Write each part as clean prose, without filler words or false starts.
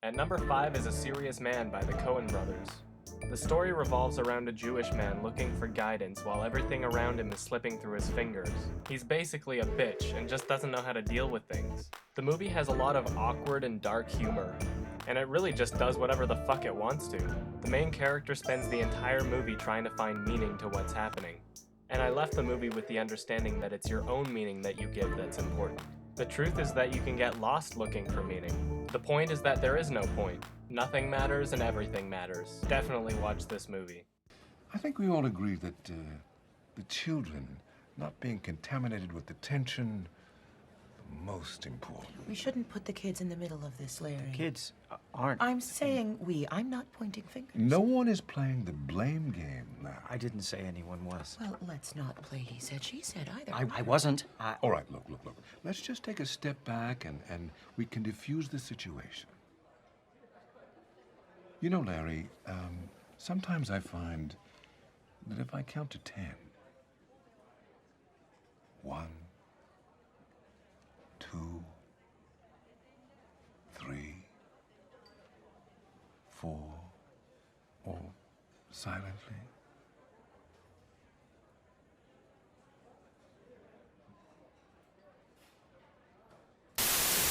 At number 5 is A Serious Man by the Coen brothers. The story revolves around a Jewish man looking for guidance while everything around him is slipping through his fingers. He's basically a bitch and just doesn't know how to deal with things. The movie has a lot of awkward and dark humor, and it really just does whatever the fuck it wants to. The main character spends the entire movie trying to find meaning to what's happening. And I left the movie with the understanding that it's your own meaning that you give that's important. The truth is that you can get lost looking for meaning. The point is that there is no point. Nothing matters and everything matters. Definitely watch this movie. I think we all agree that the children not being contaminated with the tension, most important. We shouldn't put the kids in the middle of this, Larry. Kids aren't. I'm saying we. I'm not pointing fingers. No one is playing the blame game now. I didn't say anyone was. Well, let's not play he said, she said either. I wasn't. All right, look. Let's just take a step back and we can diffuse the situation. You know, Larry, sometimes I find that if I count to 10, 1, 2, 3, 4, or silently.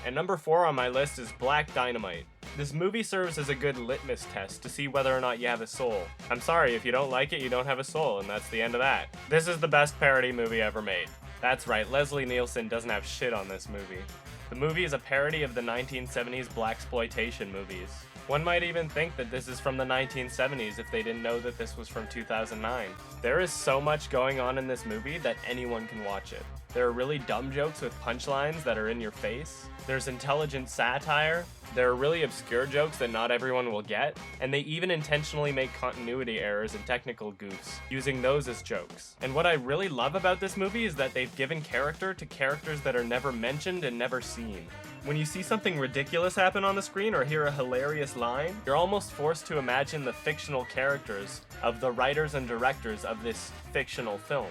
And number 4 on my list is Black Dynamite. This movie serves as a good litmus test to see whether or not you have a soul. I'm sorry, if you don't like it, you don't have a soul, and that's the end of that. This is the best parody movie ever made. That's right, Leslie Nielsen doesn't have shit on this movie. The movie is a parody of the 1970s blaxploitation movies. One might even think that this is from the 1970s if they didn't know that this was from 2009. There is so much going on in this movie that anyone can watch it. There are really dumb jokes with punchlines that are in your face. There's intelligent satire. There are really obscure jokes that not everyone will get, and they even intentionally make continuity errors and technical goofs, using those as jokes. And what I really love about this movie is that they've given character to characters that are never mentioned and never seen. When you see something ridiculous happen on the screen or hear a hilarious line, you're almost forced to imagine the fictional characters of the writers and directors of this fictional film.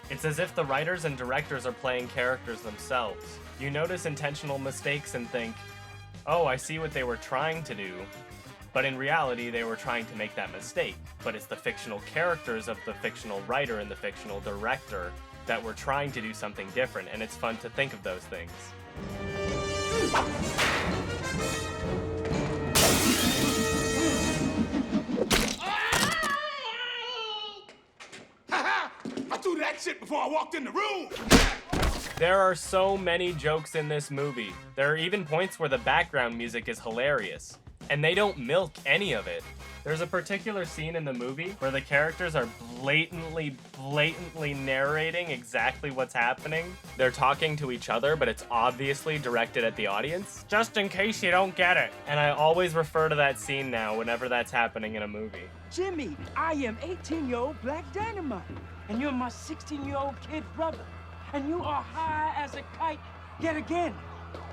It's as if the writers and directors are playing characters themselves. You notice intentional mistakes and think, oh, I see what they were trying to do. But in reality, they were trying to make that mistake. But it's the fictional characters of the fictional writer and the fictional director that were trying to do something different, and it's fun to think of those things. I threw that shit before I walked in the room! There are so many jokes in this movie. There are even points where the background music is hilarious, and they don't milk any of it. There's a particular scene in the movie where the characters are blatantly narrating exactly what's happening. They're talking to each other, but it's obviously directed at the audience, just in case you don't get it. And I always refer to that scene now whenever that's happening in a movie. Jimmy, I am 18-year-old Black Dynamite, and you're my 16-year-old kid brother. And you are high as a kite yet again.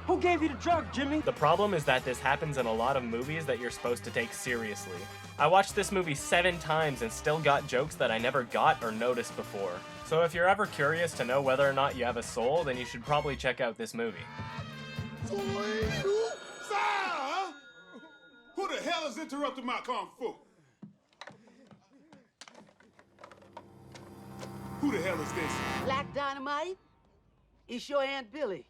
Who gave you the drug, Jimmy? The problem is that this happens in a lot of movies that you're supposed to take seriously. I watched this movie 7 times and still got jokes that I never got or noticed before. So if you're ever curious to know whether or not you have a soul, then you should probably check out this movie. Who the hell is interrupting my kung fu? Who the hell is this? Black Dynamite? It's your Aunt Billy.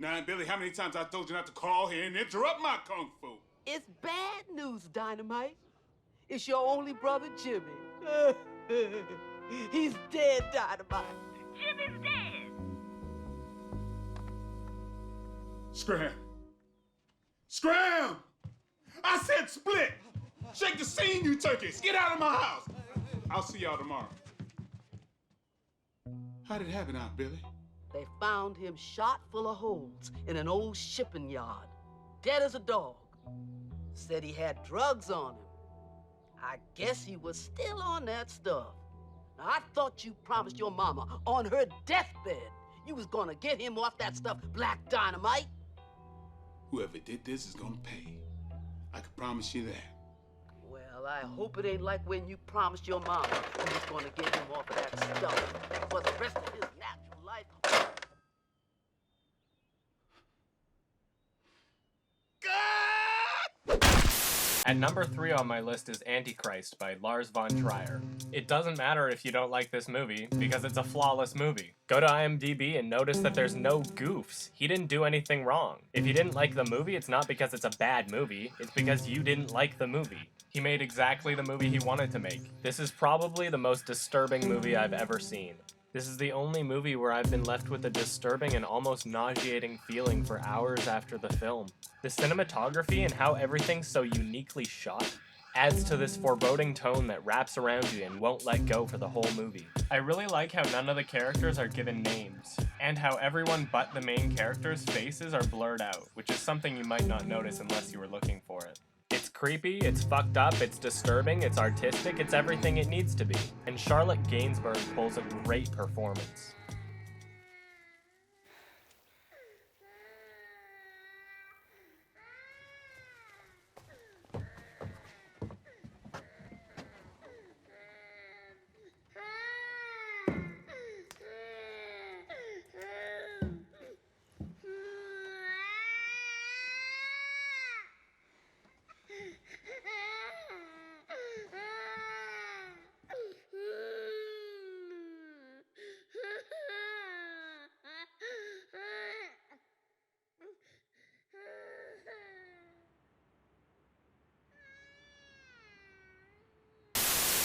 Now, Aunt Billy, how many times I told you not to call here and interrupt my kung fu? It's bad news, Dynamite. It's your only brother, Jimmy. He's dead, Dynamite. Jimmy's dead. Scram! Scram! I said split! Shake the scene, you turkeys! Get out of my house! I'll see y'all tomorrow. How did it happen, Aunt Billy? They found him shot full of holes in an old shipping yard, dead as a dog. Said he had drugs on him. I guess he was still on that stuff. Now, I thought you promised your mama on her deathbed you was gonna get him off that stuff, Black Dynamite. Whoever did this is gonna pay. I can promise you that. Well, I hope it ain't like when you promised your mama you was gonna get him off of that stuff for the rest of his natural life. God! At number 3 on my list is Antichrist by Lars von Trier. It doesn't matter if you don't like this movie, because it's a flawless movie. Go to IMDb and notice that there's no goofs. He didn't do anything wrong. If you didn't like the movie, it's not because it's a bad movie, it's because you didn't like the movie. He made exactly the movie he wanted to make. This is probably the most disturbing movie I've ever seen. This is the only movie where I've been left with a disturbing and almost nauseating feeling for hours after the film. The cinematography and how everything's so uniquely shot adds to this foreboding tone that wraps around you and won't let go for the whole movie. I really like how none of the characters are given names, and how everyone but the main characters' faces are blurred out, which is something you might not notice unless you were looking for it. It's creepy, it's fucked up, it's disturbing, it's artistic, it's everything it needs to be. And Charlotte Gainsbourg pulls a great performance.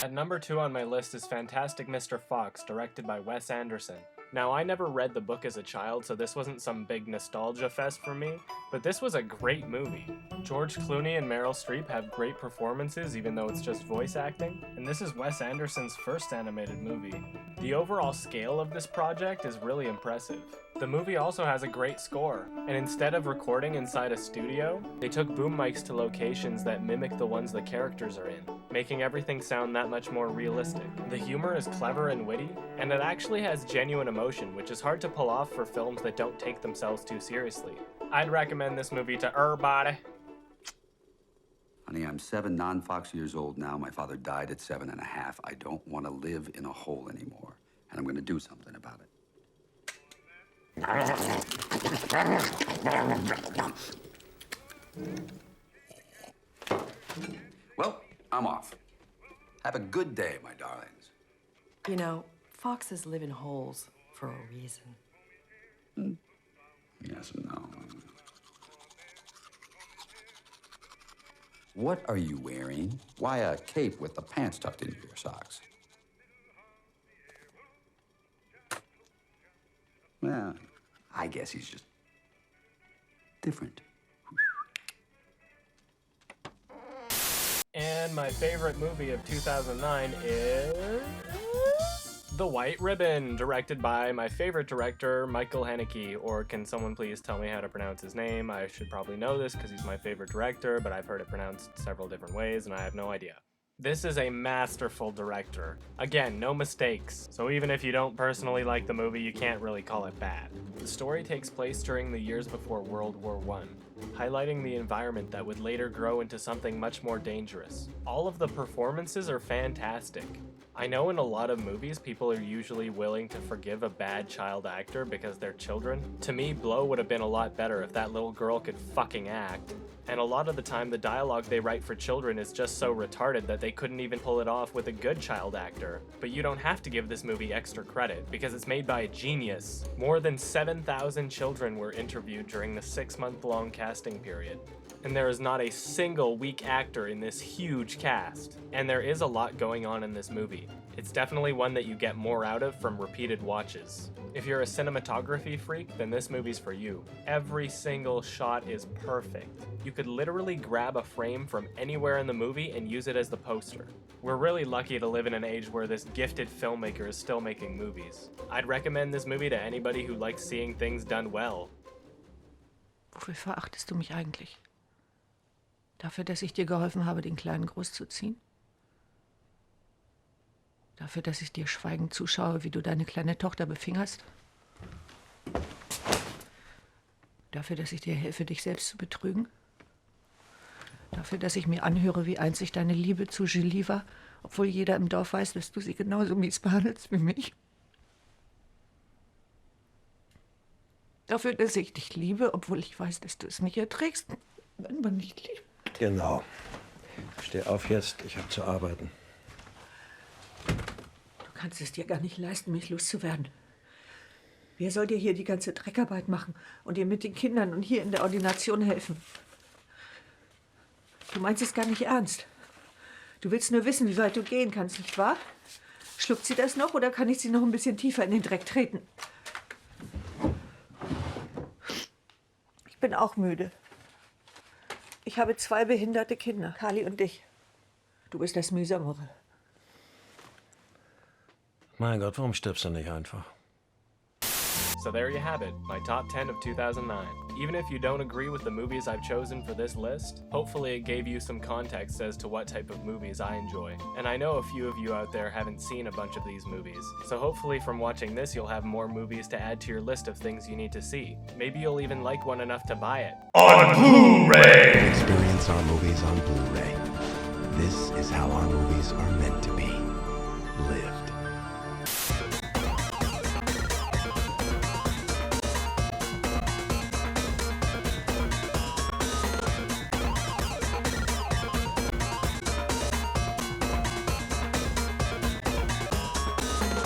At number 2 on my list is Fantastic Mr. Fox, directed by Wes Anderson. Now, I never read the book as a child, so this wasn't some big nostalgia fest for me, but this was a great movie. George Clooney and Meryl Streep have great performances, even though it's just voice acting, and this is Wes Anderson's first animated movie. The overall scale of this project is really impressive. The movie also has a great score, and instead of recording inside a studio, they took boom mics to locations that mimic the ones the characters are in, making everything sound that much more realistic. The humor is clever and witty, and it actually has genuine emotion, which is hard to pull off for films that don't take themselves too seriously. I'd recommend this movie to everybody. Honey, I'm 7 non-Fox years old now. My father died at 7.5. I don't want to live in a hole anymore, and I'm going to do something about it. Well, I'm off. Have a good day, my darlings. You know, foxes live in holes for a reason. Yes and no. What are you wearing? Why a cape with the pants tucked into your socks? Well, I guess he's just different. And my favorite movie of 2009 is The White Ribbon, directed by my favorite director, Michael Haneke. Or can someone please tell me how to pronounce his name? I should probably know this because he's my favorite director, but I've heard it pronounced several different ways and I have no idea. This is a masterful director. Again, no mistakes, so even if you don't personally like the movie, you can't really call it bad. The story takes place during the years before World War I, highlighting the environment that would later grow into something much more dangerous. All of the performances are fantastic. I know in a lot of movies, people are usually willing to forgive a bad child actor because they're children. To me, Blow would have been a lot better if that little girl could fucking act. And a lot of the time, the dialogue they write for children is just so retarded that they couldn't even pull it off with a good child actor. But you don't have to give this movie extra credit, because it's made by a genius. More than 7,000 children were interviewed during the 6-month-long casting period. And there is not a single weak actor in this huge cast. And there is a lot going on in this movie. It's definitely one that you get more out of from repeated watches. If you're a cinematography freak, then this movie's for you. Every single shot is perfect. You could literally grab a frame from anywhere in the movie and use it as the poster. We're really lucky to live in an age where this gifted filmmaker is still making movies. I'd recommend this movie to anybody who likes seeing things done well. Wofür verachtest du mich eigentlich? Dafür, dass ich dir geholfen habe, den Kleinen großzuziehen? Dafür, dass ich dir schweigend zuschaue, wie du deine kleine Tochter befingerst? Dafür, dass ich dir helfe, dich selbst zu betrügen? Dafür, dass ich mir anhöre, wie einzig deine Liebe zu Julie war, obwohl jeder im Dorf weiß, dass du sie genauso mies behandelst wie mich? Dafür, dass ich dich liebe, obwohl ich weiß, dass du es nicht erträgst, wenn man nicht liebt. Genau. Steh auf jetzt, ich habe zu arbeiten. Du kannst es dir gar nicht leisten, mich loszuwerden. Wer soll dir hier die ganze Dreckarbeit machen und dir mit den Kindern und hier in der Ordination helfen? Du meinst es gar nicht ernst. Du willst nur wissen, wie weit du gehen kannst, nicht wahr? Schluckt sie das noch oder kann ich sie noch ein bisschen tiefer in den Dreck treten? Ich bin auch müde. Ich habe 2 behinderte Kinder, Kali und dich. Du bist das Mühsamere. Mein Gott, warum stirbst du nicht einfach? So there you have it, my top 10 of 2009. Even if you don't agree with the movies I've chosen for this list, hopefully it gave you some context as to what type of movies I enjoy. And I know a few of you out there haven't seen a bunch of these movies, so hopefully from watching this you'll have more movies to add to your list of things you need to see. Maybe you'll even like one enough to buy it. On Blu-ray! Experience our movies on Blu-ray. This is how our movies are meant to be.